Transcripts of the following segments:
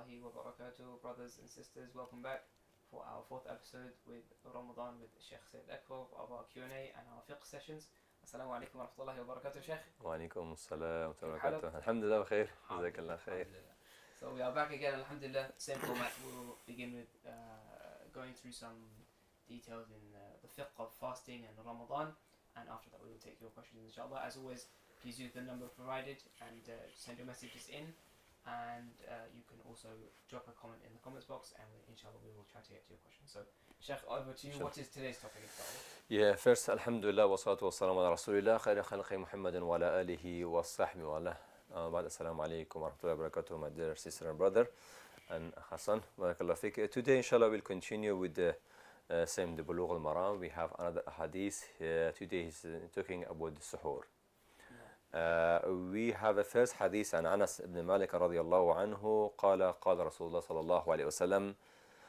warahmatullahi wabarakatuh. Brothers and sisters, welcome back for our fourth episode with Ramadan with Sheikh Said Akbar of our Q&A and our fiqh sessions. Assalamu alaikum wa rahmatullahi wa barakatuh, Sheikh. Wa alaikum assalam wa barakatuh. Alhamdulillah khair. Jazakallah khair. So we are back again, alhamdulillah. Same format. We'll begin with going through some details in the fiqh of fasting and Ramadan, and after that we will take your questions inshallah. As always, please use the number provided and send your messages in, and you can also drop a comment in the comments box, and inshallah we will try to get to your questions. So Sheikh, over to you. Sure. What is today's topic? Yeah, first alhamdulillah wa salatu wa salam ala rasulillah khayra khalqi Muhammadin wa ala alihi wa sahbihi wa ala ba'd. Assalamu alaikum wa rahmatullahi wa barakatuh, my dear sister and brother and Hassan, barakallah fik. Today inshallah we'll continue with the same the Bulugh al-Maram. We have another hadith. Today is talking about the suhoor. We have a first hadith عن أنس بن مالك رضي الله عنه قال قال رسول الله صلى الله عليه وسلم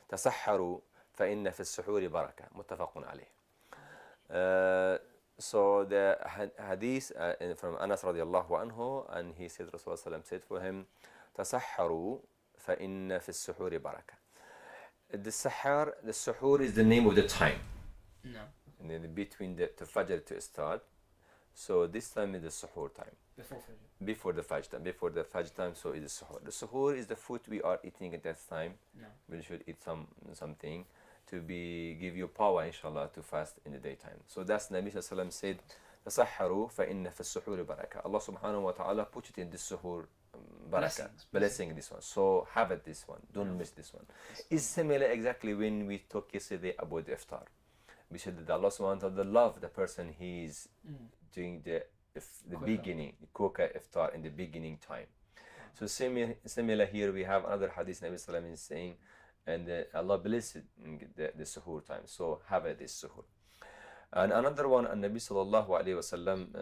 تسحروا فإن في السحور بركة متفق عليه. So the hadith from Anas رضي الله عنه, and he said Rasulullah صلى الله عليه وسلم said for him تسحروا فإن في السحور بركة. The suhoor is the name of the time. No. And then between the Fajr to start. So this time is the suhoor time. Before Fajr. Before the Fajr time. Before the Fajr time, so it is suhoor. The suhoor is the food we are eating at that time. No. We should eat something to give you power, inshallah, to fast in the daytime. So that's Nabi Sallallahu Alaihi Wasallam said, تَسَحَّرُوا فَإِنَّ فِي السُّحُورِ بَرَكَةً. Allah subhanahu wa ta'ala put it in this suhoor barakah, blessing this one. So have it this one. Don't miss this one. It's similar exactly when we talked yesterday about the iftar. We said that Allah subhanahu wa ta'ala love the person he is doing the beginning, Koka Iftar in the beginning time. So similar here we have another hadith Nabi Sallallahu Alaihi Wasallam is saying, and Allah blessed the suhoor time. So have it this suhoor. And another one, and Nabi Sallallahu Alaihi Wasallam,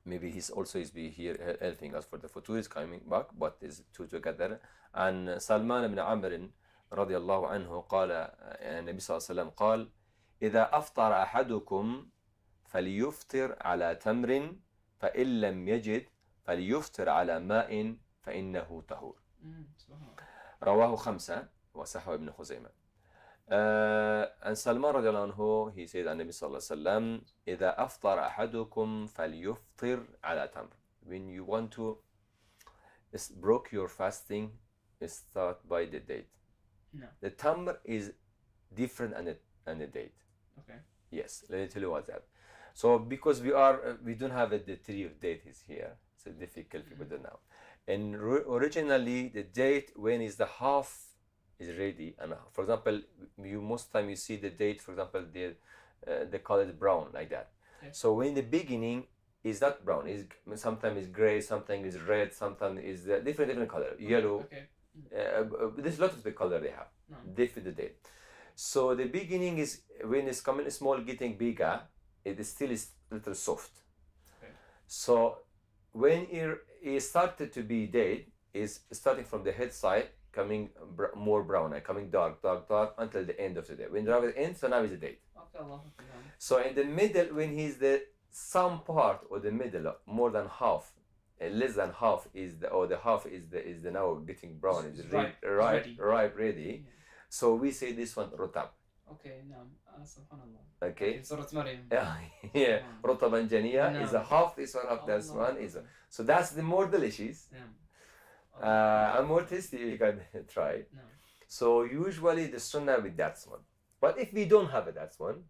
maybe he's also is be here helping us for the futur is coming back, but is two together. And Salman ibn Amr رضي الله عنه قال النبي صلى الله عليه وسلم قال إذا أفطر أحدكم فليفطر على تمر فإن لم يجد فليفطر على ماء فإنه طهور. رواه خمسة وصححه ابن خزيمة. And Salman رضي الله عنه, he said النبي صلى الله عليه وسلم إذا أفطر أحدكم فليفطر على تمر. When you want to break your fasting, start by the date. No. The tamr is different than the date. Okay. Yes, let me tell you what's that. So because we don't have the tree of date is here, it's difficult people don't know. And originally the date when is the half is ready, and for example, most time you see the date. For example, they call it brown like that. Okay. So when the beginning is not brown, is sometimes is gray, sometimes is red, sometimes is different color, yellow. Okay. There's a lot of the color they have. No. Different the date. So the beginning is when it's coming small, getting bigger. It still is little soft. Okay. So when it started to be dead, is starting from the head side, coming more brown, and coming dark until the end of the day. When the ends, so now is the date. Okay, so in the middle, when he's the some part or the middle, more than half, less than half is the half is the now getting brown, is ripe, ready. Yeah. So we say this one rotab. Okay, no, subhanallah. Okay. Surah Maryam. Yeah. Rotaban janiya is a half. This one half. That's one is. So that's the more delicious. And more tasty. You can try it. No. So usually the sunnah with that one. But if we don't have it, that one,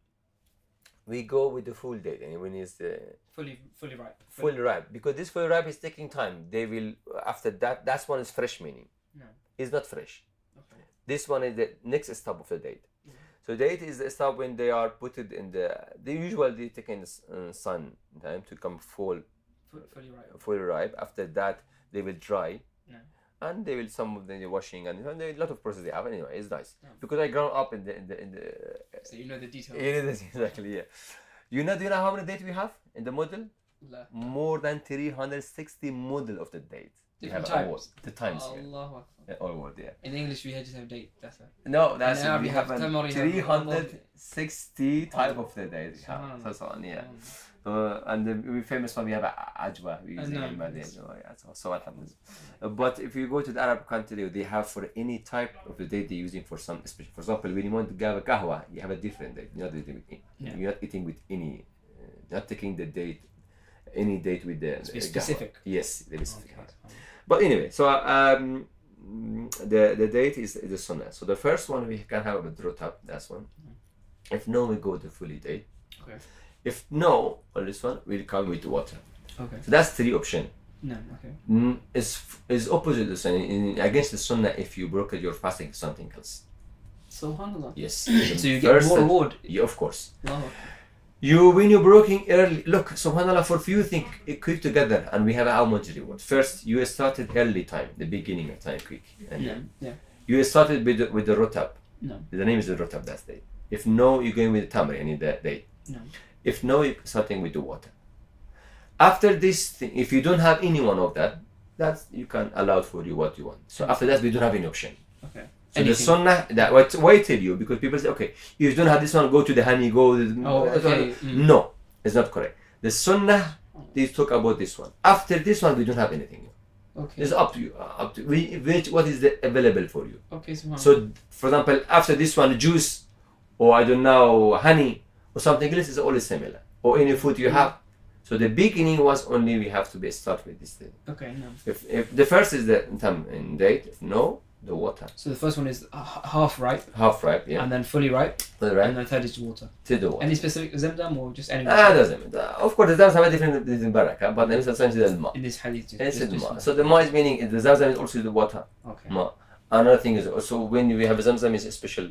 we go with the full date. And when it's the fully ripe. Fully ripe, because this fully ripe is taking time. They will after that. That one is fresh, meaning. No. It's not fresh. Okay. This one is the next step of the date. So date is the step when they are put it in they usually take in the sun time to come fully ripe. After that they will dry. No. And they will some of them washing and a lot of process they have anyway. It's nice. No. Because I grew up in the so you know the details. Exactly, yeah. Do you know how many dates we have in the model? La. More than 360 model of the dates. Different times. The times. Allah. All world, yeah. In English we just have date. That's it. No, that's it. We have 360 type of the days. So on, yeah. we're famous for we have ajwa. We use it in Madin. So alhamdulillah. But if you go to the Arab country, they have for any type of the date they're using for some special. For example, when you want to have a kahwa, you have a different date. You're not eating with any, not taking the date, any date with the. It's specific. Kahwa. Yes, the specific. Okay. But anyway, so the date is the sunnah. So the first one we can have a rotab. That's one. If no, we go to fully date. Okay. If no, on this one, we'll come with water. Okay. So that's 3 options. No, okay. Is opposite the sunnah. Against the sunnah, if you broke your fasting, something else. Subhanallah. Yes. So you get more reward. Yeah, of course. Wow. When you're broken early, look, subhanallah, for few things quick together, and we have how much reward. First, you started early time, the beginning of time, quick. And you started with the rotab. No. The name is the rotab, that's the. If no, you're going with the tamri, any date. No. If no, you're starting with the water. After this thing, if you don't have any one of that, that's you can allow for you what you want. So after that, we don't have any option. Okay. So anything. The sunnah, that why tell you? Because people say, okay, if you don't have this one, go to the honey, go. Okay. No, it's not correct. The sunnah, they talk about this one. After this one, we don't have anything. Okay. It's up to you. What is available for you? Okay. So, for example, after this one, juice, or I don't know, honey, or something else is always similar. Or any food you have. So the beginning was only we have to start with this thing. Okay, no. If the first is the date, if no, the water. So the first one is half ripe. Half ripe, yeah. And then fully ripe. Fully ripe. And then third is water. To the water. Any specific zamzam or just any? Doesn't. Of course, the zamzam have a different barakah, but the Nabi is the ma. In this hadith. It's the ma. So the ma is meaning the zamzam is also the water. Okay. Ma. Another thing is also when we have a zamzam is a special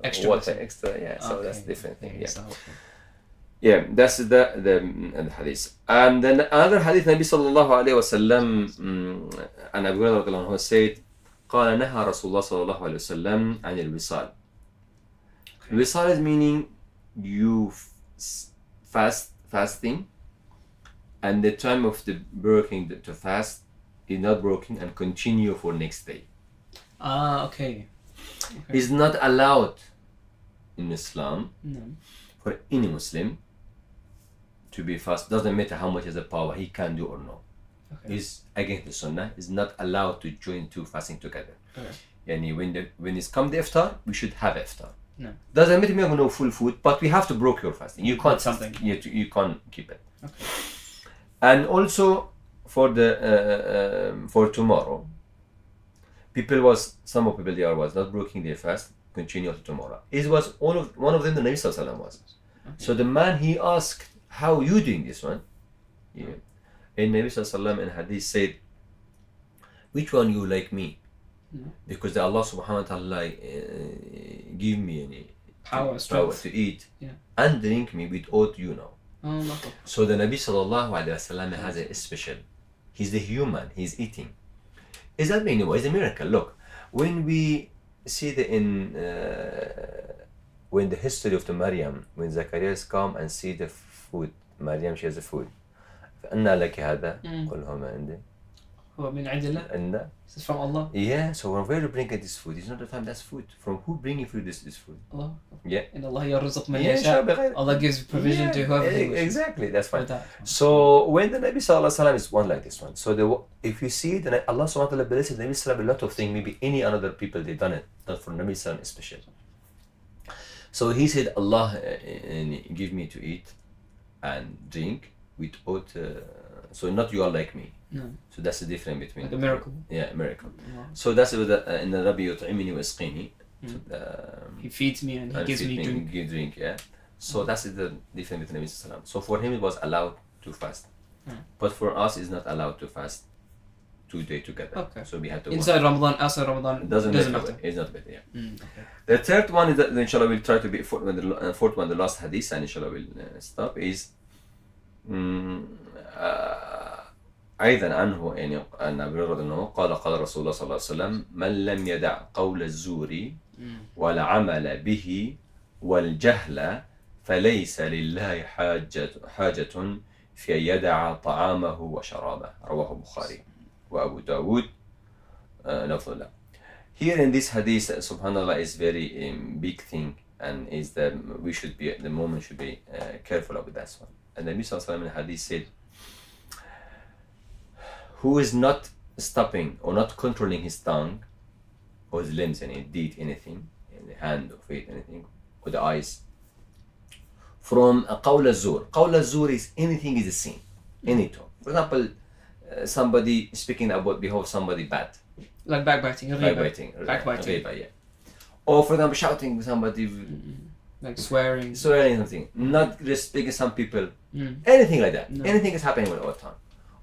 extra water, extra, yeah. So okay. that's different thing. Yeah. So, yeah, that's the hadith. And then another hadith, Nabi sallallahu alayhi wa sallam, and Abu Hurairah said, قال نهى رسول الله صلى الله عليه وسلم عن الوصال. Wisal is meaning you fasting, and the time of the breaking to fast is not broken and continue for next day. Okay. Is not allowed in Islam no. for any Muslim to be fast. Doesn't matter how much is the power he can do or no. Okay. Is against the sunnah. Is not allowed to join two fasting together. Okay. Yani when it's come the iftar, we should have iftar. No. Doesn't matter we have no full food, but we have to break your fasting. You can't something. You can't keep it. Okay. And also for the for tomorrow, some of people there was not breaking their fast, continue to tomorrow. It was one of them the Nabi Sallallahu Alaihi Wasallam was. Okay. So the man he asked, how you doing this one? Yeah. And Nabi Sallallahu Alaihi Wasallam in hadith said, which one you like me? No. Because the Allah Subhanahu wa Taala give me any power to eat and drink me without you know. Oh, so the Nabi Sallallahu Alaihi Wasallam has a special. He's the human. He's eating. Is that mean? It's a miracle. Look, when we see when the history of the Maryam, when Zacharias come and see the food, Maryam she has the food. فأنا لك هذا قل هو ما عندي. هو من عند الله. This is from Allah. Yeah, so when we're bringing this food, it's not the time that's food. From who bringing food this food? Allah. Yeah. And Allah yarzuq man yasha. Allah gives provision to whoever he wishes. Exactly, that's fine. So when the Nabi Sallallahu Alaihi Wasallam is one like this one. So if you see that Allah Subhanahu wa Taala blessed the Nabi Sallallahu a lot of things, maybe any other people they done it, not for Nabi Sallallahu especially. So he said, Allah give me to eat and drink without. So not you are like me. No. So that's the difference between like a miracle. Yeah, a miracle. Wow. So that's in the Rabbi yut'imini wa yasqini. He feeds me and he gives me drink. Drink, yeah. So that's the difference between Nabi Sallallahu. So for him it was allowed to fast, but for us it's not allowed to fast 2 days together. Okay. So we have to inside Ramadan, outside Ramadan. It doesn't matter. It's not better. Yeah. Okay. The third one is that inshallah we'll try to be fourth one, the last hadith, and inshallah we'll stop is. أيضا عنه يعني أن أبي هريرة قال رسول الله صلى الله عليه وسلم من لم يدع قول الزور ولا عمل به والجهل فليس لله حاجة في أن يدع طعامه وشرابه رواه البخاري وأبو داود لفظ الله. Here in this hadith, subhanallah, is very big thing, and is that the moment should be careful about that one. And the Nabi sallallahu alaihi wasallam in the hadith said, who is not stopping or not controlling his tongue or his limbs, and he did anything, in the hand or feet, anything, or the eyes, from a qawl al-zur. Qawl al-zur is anything is a sin, any talk. For example, somebody speaking about behalf somebody bad. Like backbiting. Backbiting. Yeah. Or for example, shouting somebody. Like swearing something. Not respecting some people. Anything like that. No. Anything is happening all the time.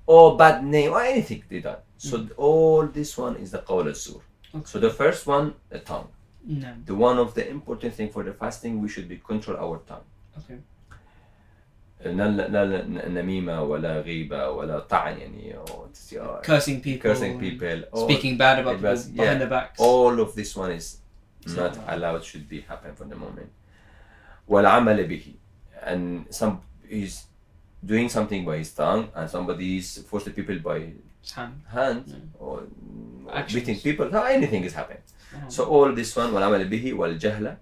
Or bad name, or anything they done. So all this one is the qawl al-zur. Okay. So the first one, the tongue. No. The one of the important thing for the fasting, we should be control our tongue. Okay. لا نميمة ولا غيبة ولا طعن يعني cursing people speaking bad about people behind their backs. All of this one is not allowed, should be happen for the moment. والعمل به, and some is doing something by his tongue and somebody is forcing people by his hand or beating people, anything is happening. So all this one والعمل به والجهل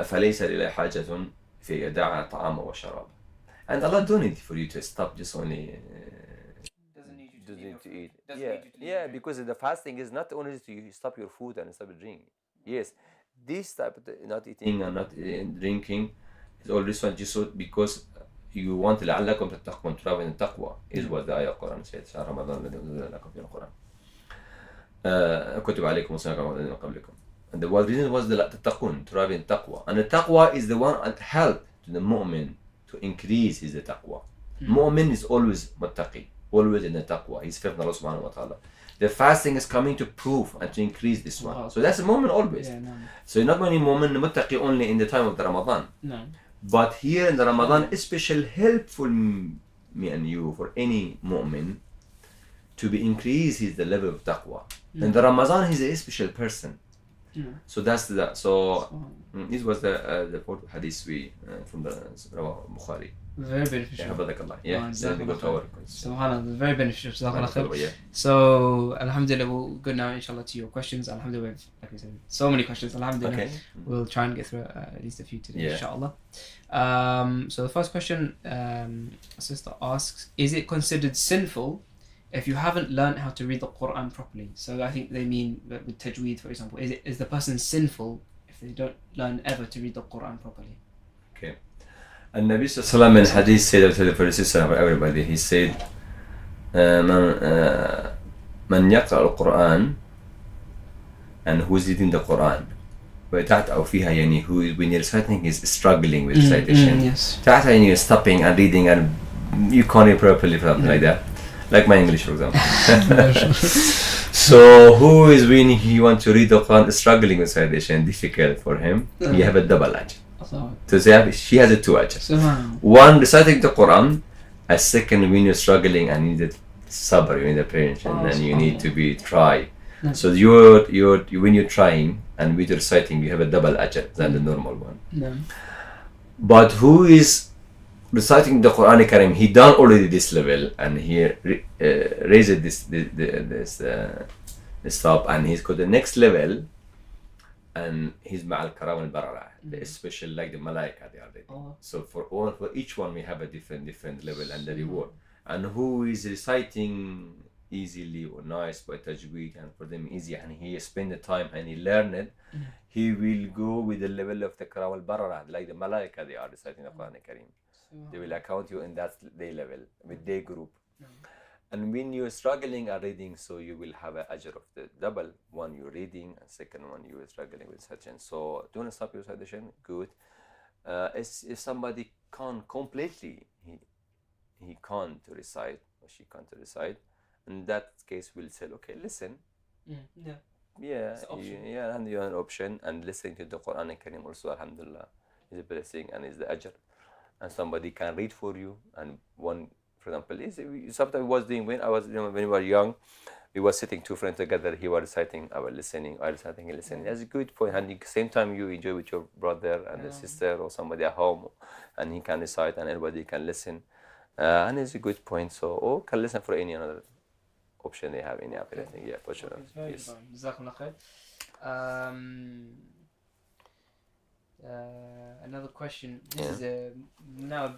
فليس لله حاجة في إداعة طعام وشراب. And Allah don't need for you to stop just only. Doesn't need you to eat. Yeah, because the fasting is not only to stop your food and stop drinking. Yes, this type of not eating and not drinking is all this one just so because you want لعلكم تتقون, to have in taqwa is what the ayah Quran said. شهر رمضان الذي أنزل لكم فيه القرآن كتب عليكم الصيام كما كتب من قبلكم. And the reason was the تتقون, to have in taqwa, and the taqwa is the one that help to the mu'min to increase his taqwa. Mu'min is always muttaqi, always in the taqwa. He's fearing Allah subhanahu wa ta'ala. The fasting is coming to prove and to increase this one. Wow. So that's a mu'min always. Yeah, no. So not only mu'min muttaqi only in the time of the Ramadan. No. But here in the Ramadan, especially helpful me and you for any mu'min to be increase his the level of taqwa. In the Ramadan, he's a special person. So that's the this was the fourth hadith we from the Bukhari. Very beneficial. Yeah, then we go to our Subhanallah, very beneficial. yeah. So Alhamdulillah, we'll go now inshallah to your questions. Alhamdulillah, like we said, so many questions. Alhamdulillah, we'll try and get through at least a few today, inshallah. So the first question, a sister asks, is it considered sinful if you haven't learned how to read the Quran properly? So I think they mean with tajweed, for example. Is the person sinful if they don't learn ever to read the Quran properly? Okay. And Nabi sallallahu alaihi wasallam in hadith said to the Prophet for everybody, he said, من يقرأ القرآن, and who's reading the Quran, ويتعتع فيها يعني who when you're reciting is struggling with recitation. Yes. تعتع يعني you're stopping and reading and you can't read properly, something like that. Like my English, for example. So who is when he wants to read the Quran struggling with recitation, difficult for him, you have a double ajr. So she has a two ajr. One reciting the Quran, a second when you're struggling and you need sabr, you need patience, and you need to be try. So you're when you're trying and with reciting, you have a double ajr than the normal one. But who is reciting the Quran Karim, he done already this level and he raised this stop and he's got the next level and he's ma'al karam al barara, the special like the malaika they are ready. So for each one we have a different level and the reward. And who is reciting easily or nice by tajweed and for them easy and he spend the time and he learn it, he will go with the level of the karam al barara, like the malaika they are reciting the Quran Karim. They will account you in that day level with their group. And when you're struggling at reading, so you will have an ajr of the double. One you're reading, and second one you are struggling with recitation. So do not stop your recitation. Good. If somebody can't completely, he can't recite or she can't recite, in that case we'll say, okay, listen. And you have an option, and listening to the Quran Karim also, alhamdulillah, is a blessing and is the ajr. And somebody can read for you. And one, for example, sometimes was doing when I was, when we were young, we were sitting two friends together. He was reciting, I was listening. I was reciting, he listening. That's a good point. And at the same time, you enjoy with your brother and the sister or somebody at home, and he can recite and everybody can listen. And it's a good point. So, or can listen for any other option they have. Any other thing, for sure. Yes. Another question. This is now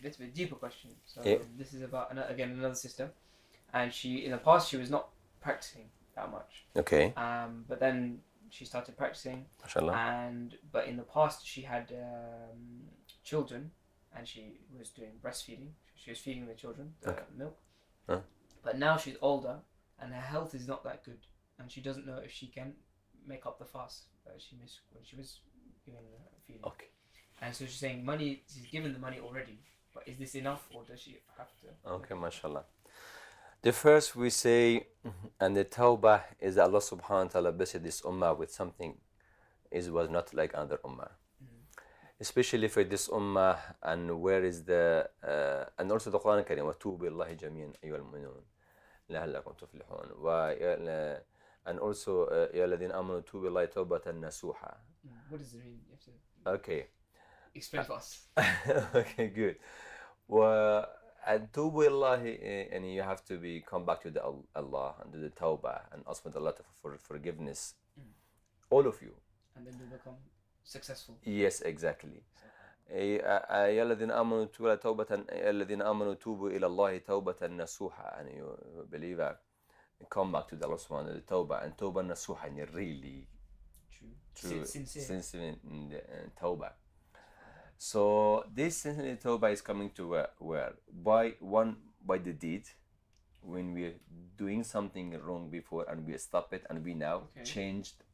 It's a bit deeper question. So Yeah. this is about another sister, and she in the past she was not practicing that much. Okay. But then she started practicing, MashaAllah. but in the past she had children, and she was doing breastfeeding. She was feeding the children the milk. But now she's older, and her health is not that good, and she doesn't know if she can make up the fast that she missed when she was giving feeding. Okay. And so she's saying she's given the money already, but is this enough, or does she have to? Okay, mashallah. The first we say, and the tawbah is that Allah subhanahu wa ta'ala blessed this ummah with something was not like another ummah. Especially for this ummah, and where is the, and also the Quran Kareem, وَتُوبِ اللَّهِ جَمِيعًا أَيُّهَا الْمُؤْمِنُونَ لَعَلَّكُمْ تُفْلِحُونَ. And also, يَا الَّذِينَ آمَنُوا تُوبُوا إِلَى اللَّهِ تَوْبَةً نَصُوحًا. What does it mean? You have to Okay. explain for us. Okay, good. And tubu illahi, and you have to come back to Allah and do the tawbah and ask for Allah for forgiveness. All of you. And then you become successful. Yes, exactly. يا الذين آمنوا توبوا توبة الذين آمنوا توبوا إلى الله توبة نصوحا, and you believe that, come back to the Allah subhanahu wa ta'ala, tawbah, and tawbah nasuha, and really true sincere in the tawbah. So this sincere tawbah is coming to where? By the deed, when we're doing something wrong before and we stop it, and we now changed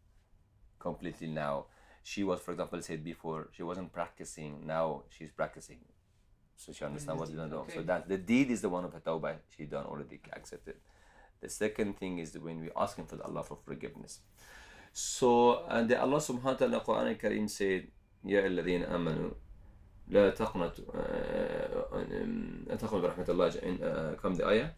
completely now. She was, for example, said before she wasn't practicing, now she's practicing. So she understands what is done wrong. So that the deed is the one of the tawbah she done already accepted. The second thing is when we asking for Allah for forgiveness. So and the Allah subhanahu wa ta'ala Quran al-Karim said, Ya alladhina amanu لا تقنطوا برحمة الله. كم the ayah?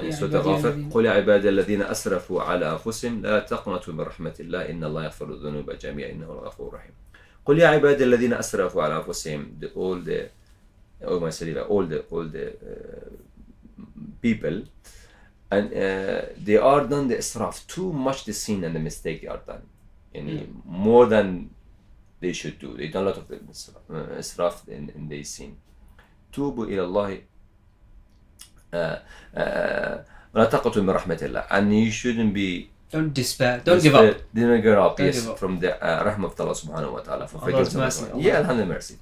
سورة غافر. قل يا عبادي الذين أسرفوا على أنفسهم لا تقنطوا من رحمة الله إن الله يغفر الذنوب جميعا إنه الغفور الرحيم. قل يا عبادي الذين أسرفوا على أنفسهم, all the people, and they are done the israf, too much the sin and the mistake they are done, more than they should do. They done a lot of israf in their sin. توبوا إلى الله ولا تقنطوا من رحمة الله, and you shouldn't be, don't despair, don't give up. Don't give up. Yes, from the rahmah of Allah subhanahu wa ta'ala, for Allah's mercy. Yeah, alhamdulillah, mercy.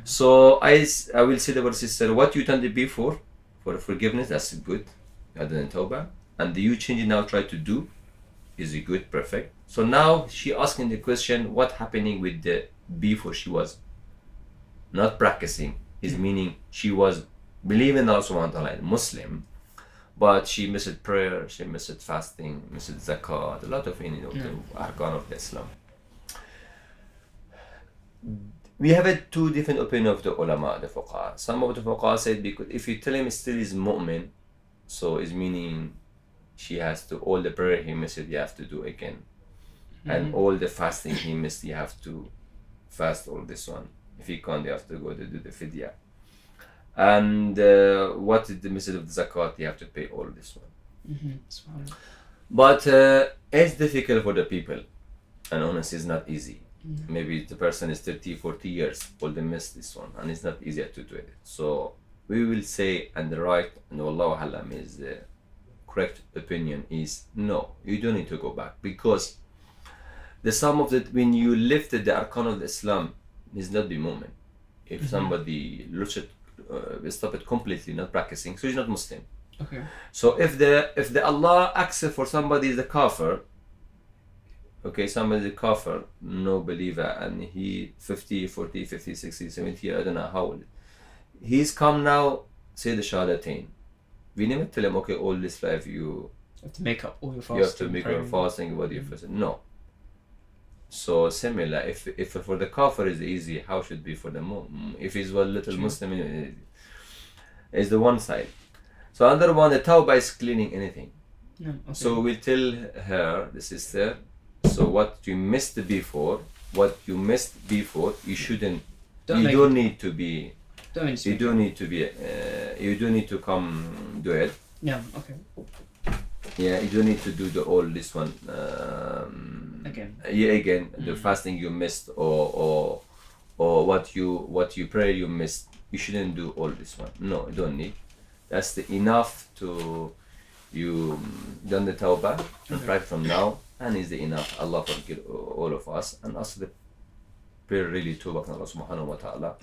So I will say the brother sister, what you done before for forgiveness, that's good. You had done tawbah, and you change it now, try to do, is it good, perfect. So now she asking the question, what happening with the before she was not practicing, is meaning she was believing Allah subhanahu wa ta'ala, Muslim, but she missed prayer, she missed fasting, missed zakat, a lot of the arkan of Islam. We have two different opinions of the ulama, the fuqaha. Some of the fuqaha said, because if you tell him still is mu'min, so is meaning she has to, all the prayer he missed, you have to do again. And all the fasting he missed, you have to fast all this one. If he can't, you have to go to do the fidya. And what is the message of the zakat, you have to pay all this one. But it's difficult for the people, and honestly it's not easy. Maybe the person is 30, 40 years, all they miss this one, and it's not easier to do it. So we will say, and the right, and Wallahu alam, is the correct opinion is no, you don't need to go back, because the sum of it, when you lifted the arkan of Islam, is not the moment. If somebody looks at stop it completely, not practicing, so he's not Muslim. Okay. So if the Allah accept for somebody is a kafir, okay, somebody is a kafir, no believer, and he 50, 40, 50, 60, 70, I don't know how old, he's come now, say the shahadatain. We never tell him, okay, all this life you have to make up all your fasting. You have to make your fasting, what you fasting. No. So similar, if for the kafir is easy, how should it be for the Muslim? If he's a little Muslim, is the one side. So another one, the tawbah is cleaning anything. Okay. So we tell her, the sister, so what you missed before, you shouldn't. You don't need to come do it. Yeah. Okay. Yeah, you don't need to do all this one again. Yeah, again, the fasting you missed, or or what you pray you missed, you shouldn't do all this one. No, you don't need. That's enough to you done the tawbah and right from now, and is the enough. Allah forgive all of us, and also the prayer really tawbah from Allah subhanahu wa ta'ala,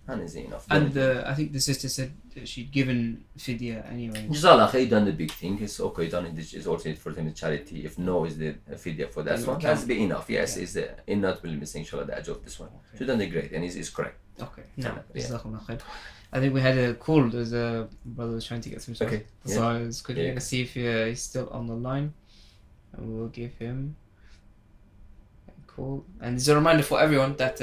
and is enough. And I think the sister said that she'd given fidya anyway. Jazakallah khair, done the big thing. It's okay, done it is also for them charity. If no is the fidya for that one, that's be enough. Yes, is the not will missing inshallah the ajr of this one. So done the great and is correct. Okay. No, I think we had a call. There's a brother was trying to get some stuff. Okay. So I was quickly going to see if he's still on the line, and we'll give him a call. And there's a reminder for everyone that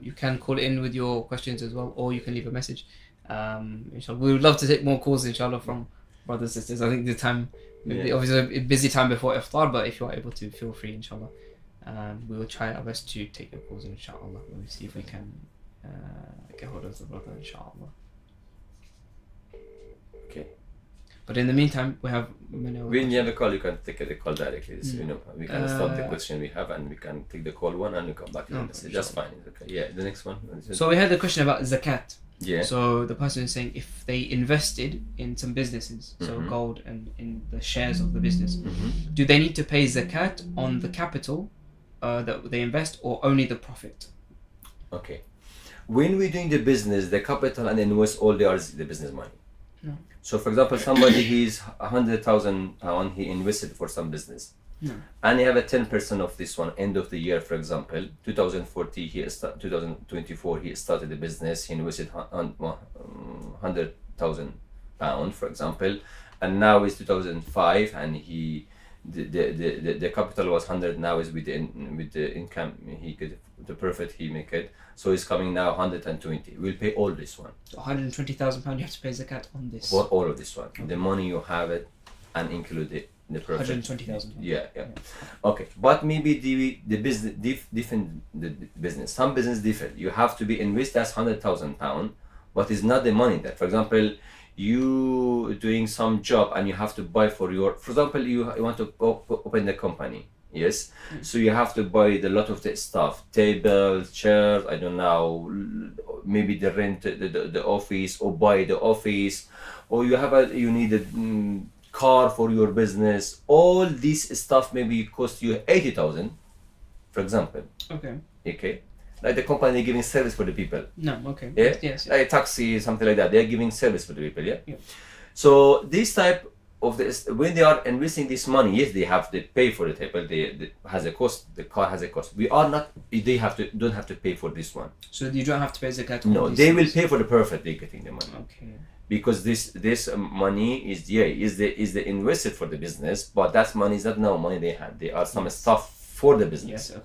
you can call in with your questions as well, or you can leave a message. Inshallah, we would love to take more calls, inshallah, from brothers and sisters. I think the time, obviously a busy time before Iftaar, but if you are able to, feel free, inshallah. We will try our best to take your calls, inshallah. We'll see if we can get hold of the brother, inshallah. Okay. But in the meantime, we have. When you have a call, you can take the call directly. You know, we can stop the question we have, and we can take the call one, and we come back to the message. That's fine. Okay. Yeah. The next one. So we had a question about zakat. Yeah. So the person is saying if they invested in some businesses, so gold and in the shares of the business, do they need to pay zakat on the capital that they invest, or only the profit? Okay. When we're doing the business, the capital and invest all they are is the business money. No. So, for example, somebody he's £100,000 he invested for some business, and he have a 10% of this one end of the year. For example, 2024 he started the business. He invested £100,000, for example, and now it's 2005, and he the capital was 100. Now is with the income he could the profit he make it. So it's coming now 120. We'll pay all this one. So £120,000 you have to pay zakat on this. For all of this one. Okay. The money you have it and include it in the profit. 120,000. Yeah. Okay. But maybe the business different the business. Some business different. You have to be invest as £100,000, but it's not the money that. For example, you doing some job and you have to buy for example, you want to open the company. Yes, so you have to buy the lot of the stuff, tables, chairs, I don't know, maybe the rent the office, or buy the office, or you need a car for your business. All this stuff maybe cost you 80,000, for example. Okay, like the company giving service for the people. No, okay. Yeah, yes. Like a taxi, something like that. They are giving service for the people. Yeah. So this type of this, when they are investing this money, yes, they have to pay for the table. They has a cost. The car has a cost. We are not. They don't have to pay for this one. So you don't have to pay zakat. No, they will pay for the profit. They're getting the money. Okay. Because this money is the invested for the business, but that money is not no money they have. They are some stuff for the business. Yes.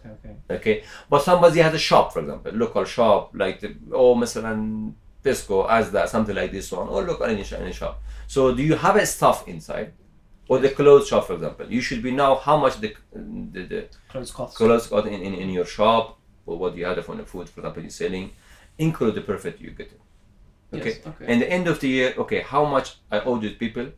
Okay. But somebody has a shop, for example, local shop like مثلا Tesco as that, something like this one, or local any shop. So do you have a stuff inside, or the clothes shop, for example? You should be know how much the clothes cost in your shop, or what you have from the food, for example, you're selling, include the profit you get. Okay. Yes, okay. And the end of the year, okay, how much I owe the people,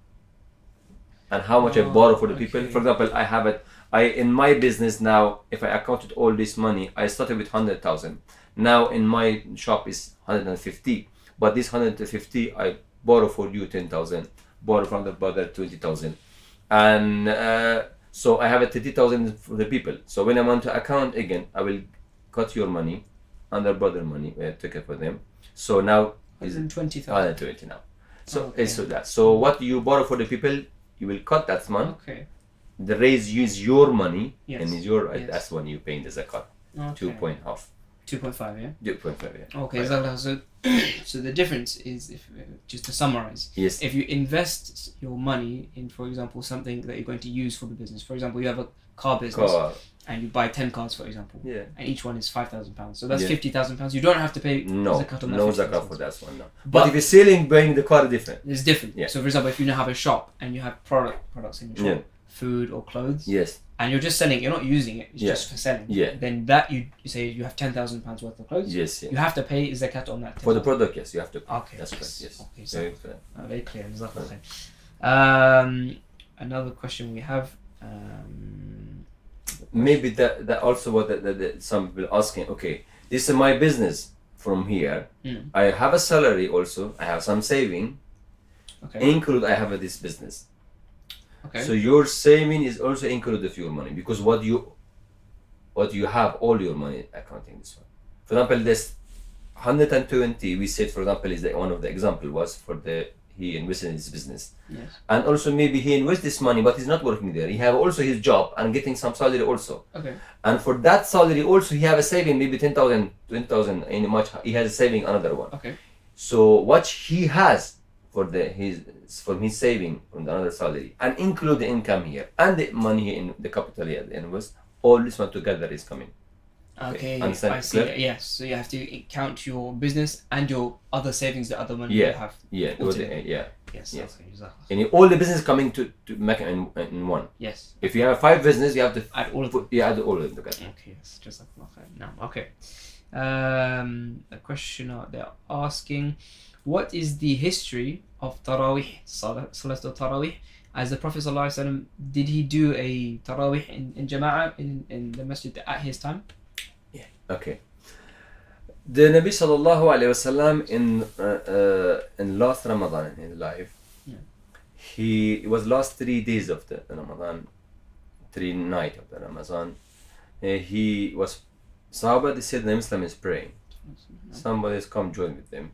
and how much I borrow for the people. For example, I have it. In my business now, if I accounted all this money, I started with 100,000. Now in my shop is 150, but this 150 I borrow for you 10,000, borrow from the brother 20,000, and so I have a 30,000 for the people. So when I want to account again, I will cut your money and the brother money. I took it for them. So now is 120,000. 120 now. So it's so that. So what you borrow for the people, you will cut that month. Okay. The raise use your money, yes. and is your that's when you paying the zakat. Okay. 2.5. 2.5, yeah. 2.5, yeah. Okay, right. So the difference is, if just to summarize, yes, if you invest your money in, for example, something that you're going to use for the business. For example, you have a car business, and you buy 10 cars, for example. Yeah. And each one is £5,000. So that's £50,000. You don't have to pay zakat on that. No zakat for that one. No. But if you're selling, buying the car, different. It's different. Yeah. So for example, if you now have a shop and you have products in your shop, food or clothes. Yes. And you're just selling, you're not using it, it's just for selling. Yeah. Then that you say you have £10,000 worth of clothes. Yes. You have to pay zakat on that. For the product, yes, you have to pay. Okay. That's correct. Yes. Okay. So, very clear. Right. Another question we have. Maybe that also what some people asking. Okay, this is my business. from here. I have a salary also. I have some saving. Okay. Include I have this business. Okay. So your saving is also included of your money, because what you have, all your money accounting this one. For example, this 120 we said, for example, is one of the example was for he invested in his business. Yes. And also maybe he invests this money, but he's not working there. He have also his job and getting some salary also. Okay. And for that salary also he have a saving, maybe 10,000, 20,000, any much he has a saving another one. Okay. So what he has from his saving from the another salary, and include the income here and the money in the capital here at the invest, all this one together is coming. Okay, Understand? I see. Yes, so you have to count your business and your other savings, the other money you have. Yeah, Yes. Yes. Okay, and all the business coming to make it in one. yes. If you have 5 business, you have to Add all of them. add all of them together. Okay, yes. Just like now. Okay. A question they're asking, what is the history of Tarawih, Salat al-Tarawih? As the Prophet ﷺ, did he do a Tarawih in Jama'ah in the masjid at his time? Okay. The Nabi sallallahu alayhi wasallam in last Ramadan in his life, it was last 3 days of the Ramadan, 3 nights of the Ramadan. He was Sahaba, they said the Nabi Sallam is praying. Somebody has come join with them.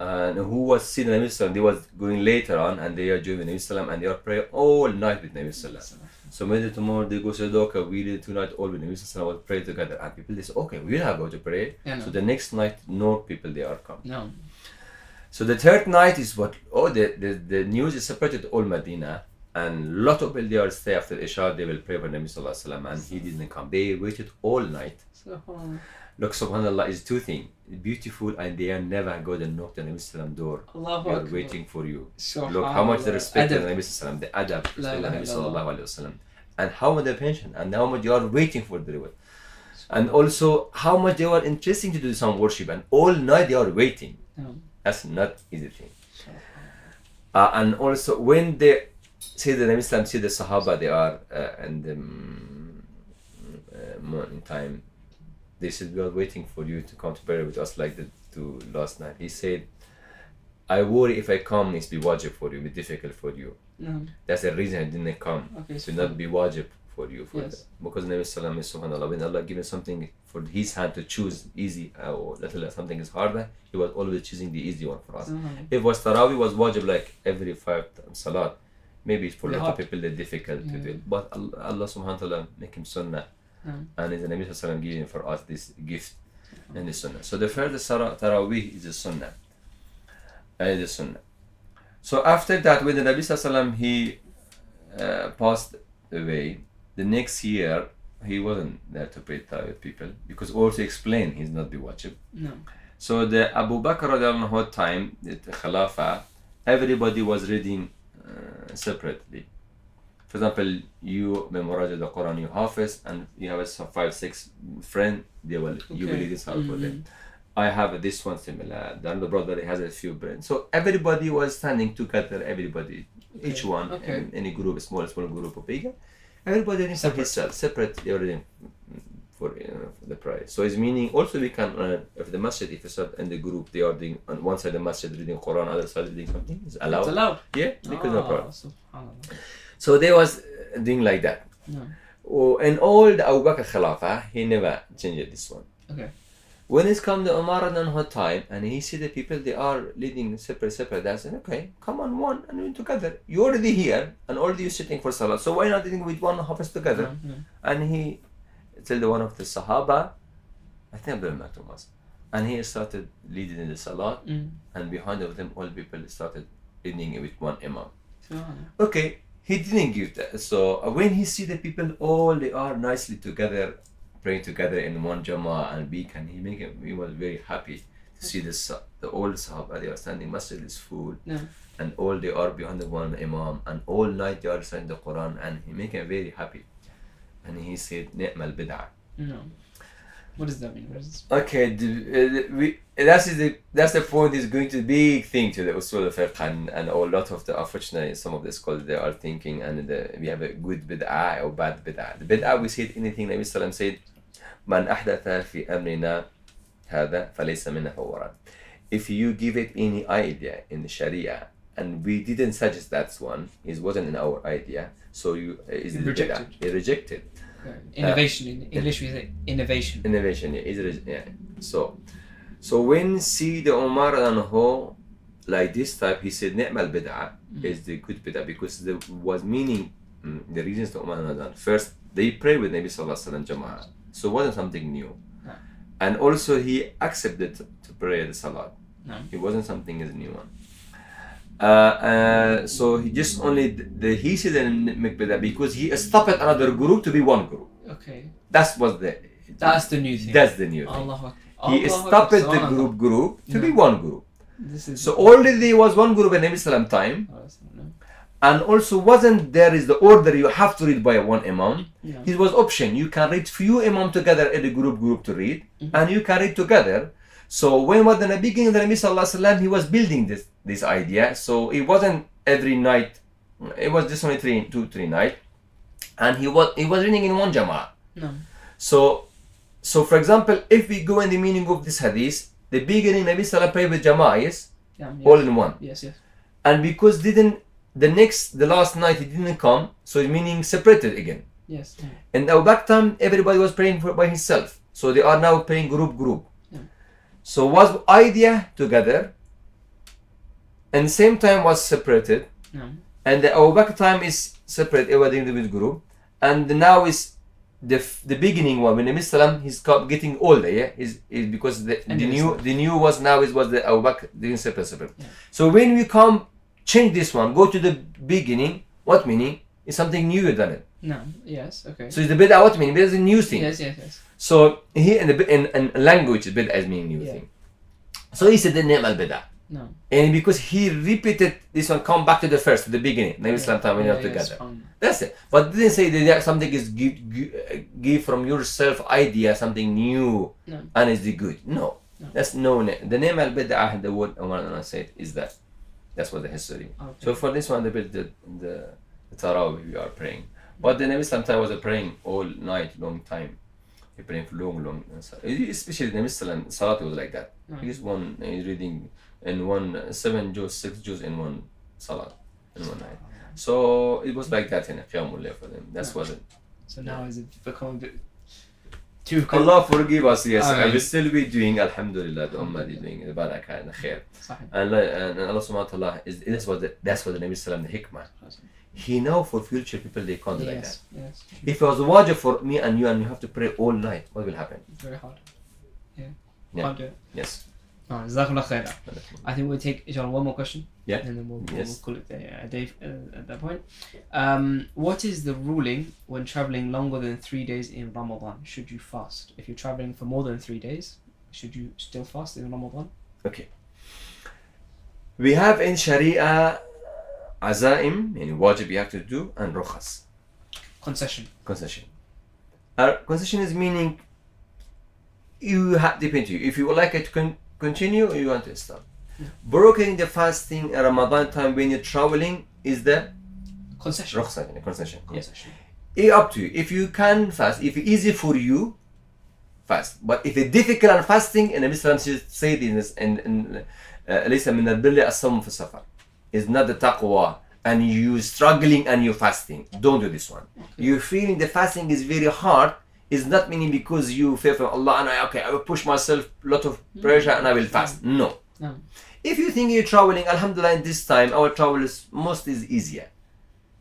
And who was seeing the Nabi Sallam, they was going later on and they are joining the Nabi Sallam and they are praying all night with Nabi Sallam. So maybe tomorrow they go to the okay, we did tonight all with Nabi Sallam will pray together. And people they say, okay, we'll have go to pray. Yeah, no. So the next night, no people they are come. No. So the third night is what the news is separated all Medina, and lot of people they are stay after Isha, they will pray for Nabi Sallallahu Alaihi Wasallam, and he didn't come. They waited all night. Look, subhanallah, is 2 things. Beautiful, and they are never go and knock the Nabi Sallam door. Allahu They are Akbar. waiting for you. Look how much they respect the Nabi Sallam, the adab, La ilaha Nabi illallah. Sallallahu Alaihi Wasallam, and how much they pension, and how much they are waiting for the reward, and also how much they are interesting to do some worship, and all night they are waiting. That's not easy thing. And also when they see the Nabi Sallam, see the Sahaba, they are in the morning time. They said, we are waiting for you to come to prayer with us like the 2 last night. He said, I worry if I come, it's be wajib for you, be difficult for you. That's the reason I didn't come. Okay, So not be wajib for you. Yes. Because Nabi Sallam is subhanAllah, when Allah given something for his hand to choose easy or little something is harder, he was always choosing the easy one for us. If was Tarawih was wajib like every 5 salat, maybe for a lot of people they're difficult to do it. But Allah subhanahu wa ta'ala make him sunnah. And the Nabi Sallallahu giving for us this gift in the Sunnah. So the first Tarawih is the Sunnah. So after that, when the Nabi Sallallahu he passed away, the next year he wasn't there to pray Tarawih with people, because also explained he's not the wajib. No. So the Abu Bakr radiallahu anhu time, the Khalifa, everybody was reading separately. For example, you memorize the Quran, you hafiz, and you have 5, 6 friends, you will read this out for them. I have this one similar. The other brother has a few friends. So everybody was standing together, each one, in any group, small group of bigger. Everybody reading for himself, separate, they are reading for the prayer. So it's meaning also we can, if the masjid, if it's in the group, they are doing, on one side the masjid reading Quran, other side reading something, it's allowed. It's allowed? Yeah, because no problem. Subhanallah. So they was doing like that. And all the Abu Bakr Khalifa, he never changed this one. Okay. When it's come to Umar and her time, and he see the people, they are leading separate, they said, okay, come on one and we together. You're already here, and already you're sitting for Salah, so why not leading with one hafiz together? And he told one of the Sahaba, I think Abdul Maktoum was, and he started leading in the Salah, and behind of them, all people started leading with one Imam. Okay. He didn't give that. So when he see the people all they are nicely together, praying together in one Jama'ah and beacon, he was very happy to see the old Sahaba, they are standing, masjid is full, and all they are behind the one Imam, and all night they are reciting the Quran, and he make him very happy. And he said, Ni'mal bid'ah. No. What does that mean? Okay, that's the point. Is going to be big thing to the usul al-fiqh, and a lot of the, unfortunately, some of the scholars they are thinking, and we have a good bid'ah or bad bid'ah. The bid'ah, we said anything Nabi Sallam said, man ahdatha fi amrina هذا فليس منا فهو رد. If you give it any idea in the Sharia and we didn't suggest that one, it wasn't in our idea, so you is Rejected. Rejected. Innovation in English we say innovation. Innovation, yeah. So when see the Umar anhu like this type, he said ni'mal bid'ah is the good bid'ah, because there was meaning, the reasons the Umar done. First, they pray with Nabi sallallahu alaihi wasallam jama'ah, so it wasn't something new. No. And also he accepted to pray the salat. No. It wasn't something as a new one. So he just only he said bid'ah because he stopped another group to be one group. Okay. That's the new thing. That's the new thing. Allah He stopped the group to be one group. So already was one group in Nabi Sallam time, and also wasn't there is the order you have to read by one imam. Yeah. It was option. You can read few imam together in the group to read, and you can read together. So when was the beginning of the Nabi Sallallahu Alaihi Wasallam, he was building this idea. So it wasn't every night. It was just only 3 nights, and he was reading in one jama'ah. No. So for example, if we go in the meaning of this hadith, the beginning Nabi Sallallahu prayed with jama'ah, yes? All in one. Yes. And because the last night he didn't come, so the meaning separated again. Yes. Yeah. And now back time everybody was praying by himself, so they are now praying group. Yeah. So was idea together, and same time was separated. No. And the Abu Bakr time is separate, everybody with group, and now is the beginning one when Nabi Sallam he's getting older, yeah, is because the new was now was the Abu Bakr didn't separate. Yeah. So when we come change this one, go to the beginning, what meaning? It's something new than it. No. Yes. Okay. So it's the bid'ah, what meaning? It's a new thing. Yes. So here in language, bid'ah as meaning new thing. So he said the name al bid'ah. No. And because he repeated this one, come back to the first, to the beginning. Nabi Sallam time when you're together. That's it. But didn't say that something is give from yourself idea, something new, and is the good. No. That's no name. The name al bid'ah, the word Umar said is that. That's what the history. Okay. So for this one, the Tarawih we are praying. But the Nabi sometimes was praying all night, long time. He praying for long. Especially the Nabi Sallam, Salat was like that. He's reading in 7 juz, 6 juz in one Salat, in one night. So it was like that in Qiyamul Layl for them. That's what it. So now is it become a bit too... Allah forgive us, yes. I will still be doing, alhamdulillah, the Ummah is doing the barakah and the khair. And Allah subhanahu wa ta'ala, that's what the Nabi Sallam, the hikmah. He know for future people they can't do like that. Yes. If it was wajib for me and you have to pray all night, what will happen? Very hard. Yeah. Yeah. Yes. Jazakallah khair. I think we'll take one more question. Yeah. And then we'll call it a day at that point. What is the ruling when traveling longer than 3 days in Ramadan? Should you fast? If you're traveling for more than 3 days, should you still fast in Ramadan? Okay. We have in Sharia azaim, meaning wajib you have to do, and rukhas. Concession. Concession is meaning depends on you. If you would like it to continue or you want to stop. Yeah. Broken the fasting in Ramadan time when you're traveling is the concession. Concession. It's up to you. If you can fast, if it's easy for you, fast. But if it's difficult and fasting, and Nabi Sallam said in this, ليس من البر الصوم في السفر. It's not the taqwa, and you struggling and you fasting. Don't do this one. Okay. You feeling the fasting is very hard. Is not meaning because you fear from Allah and I will push myself a lot of pressure and I will fast. No. If you think you're traveling, alhamdulillah, in this time our travel is easier.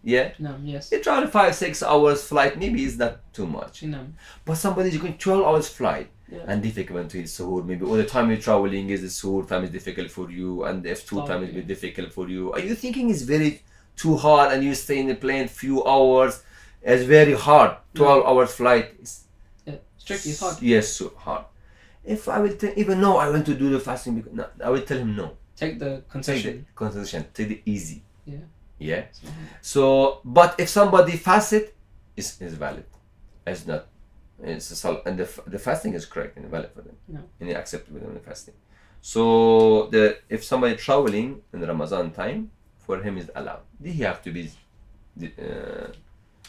Yeah? No, yes. You travel 5-6 hours flight, maybe it's not too much. No. But somebody's going 12 hours flight and difficult to his suhoor. Maybe all the time you're traveling is the suhoor time is difficult for you, and the F2 time is difficult for you. Are you thinking it's very too hard and you stay in the plane few hours? It's very hard. 12 hours flight. Strictly it's hard. Yes, so hard. If I will even no, I want to do the fasting, because no, I will tell him no. Take the concession. Take the easy. Yeah. So, but if somebody fasted, it's valid. It's not. It's and the fasting is correct and valid for them. No. And they accept with them the fasting. So if somebody traveling in the Ramadan time, for him is allowed. He have to be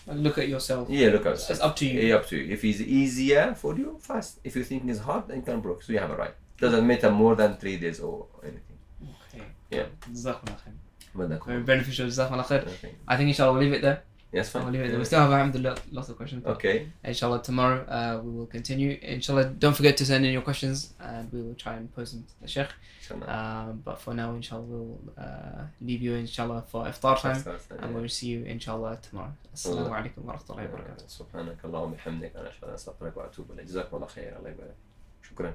Look at yourself. Yeah, look at It's up to you. Yeah, up to you. If it's easier for you, fast. If you think it's hard, then you can break. So you have a right. Doesn't matter more than 3 days or anything. Okay. Yeah. Jazakumullah khair. Barakallah. Very beneficial. Jazakumullah khair. Okay. I think inshallah we'll leave it there. Yes, fine. We'll leave it there. Yeah. We still have alhamdulillah lots of questions. Okay. Inshallah tomorrow we will continue. Inshallah, don't forget to send in your questions and we will try and post them to the Sheikh. But for now, inshallah, we'll leave you inshallah for iftar time and we'll see you inshallah tomorrow. Assalamu alaikum wa rahmatullahi wa barakatuh. سبحانك اللهم وبحمدك أنا أشهد أن لا إله إلا أنت أستغفرك وأتوب إليك. جزاكم الله خير. الله يبارك. شكرا.